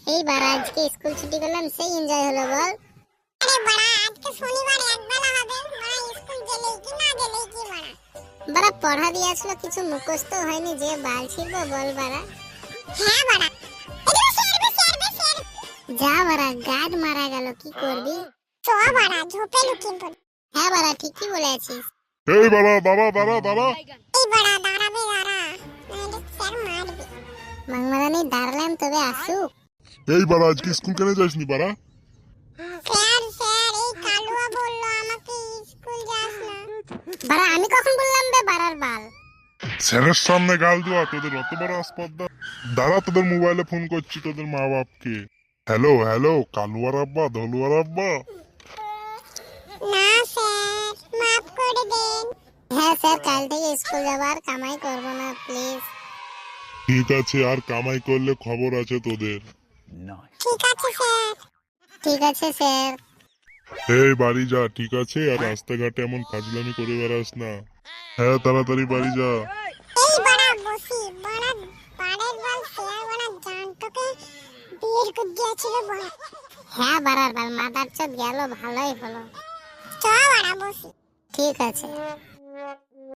এই বাড়া আজকে স্কুল ছুটি করলাম, সেই এনজয় হলো বল। আরে বাড়া আজকে শনিবার একবেলা হবে, বাড়া স্কুল গেলেই কি না গেলেই কি বাড়া। বাড়া পড়া দিয়ে আসলো, কিছু মুখস্থ হয়নি যে বাল ছিড়বো বল বাড়া। হ্যাঁ বাড়া, এদিকে শেরবে। যা বাড়া, গার্ড মারা গেল, কি করবি? চ বাড়া ঝোপে লুকিয়ে পড়ি। হ্যাঁ বাড়া ঠিকই বলেছিস। এই বাড়া দাঁড়া দাঁড়া দাঁড়া। এই বাড়া দাঁড়াবে দাঁড়া, নাহলে স্যার মারবে। মাংমারানি দাঁড়ালাম, তবে আসুক। এই বাড়া আজকে স্কুল কেন যাসনি বাড়া? স্যার এই কালুয়া বললো আমাকে স্কুল যাস না। বাড়া আমি কখন বললাম বে বাড়ার বাল? স্যারের সামনে গাল দেওয়া তোদের অত বড় আসপর্দা? দাঁড়া তোদের মোবাইলে ফোন করছি তোদের মা বাপকে। হ্যালো হ্যালো, কালুয়ার আব্বা ধলুয়ার আব্বা। না স্যার, মাফ করে দেন। হ্যাঁ স্যার, কাল থেকে স্কুল যাবার কামাই করবো না প্লিজ। ঠিক আছে, আর কামাই করলে খবর আছে তোদের। ঠিক আছে স্যার। ঠিক আছে স্যার। এই বাড়ি যা, ঠিক আছে? আর রাস্তাঘাটে এমন ফাজলামি করে বেড়াস না। হ্যাঁ তাড়াতাড়ি বাড়ি যা। এই বাড়া বসি, বাড়া পাড়ের বাল স্যার বাড়া জানটোকে বের করে দিয়েছিল বাড়া। হ্যাঁ বাড়ার বাল, মাদার চোদ গেল, ভালোই হলো। চ বাড়া বসি। ঠিক আছে।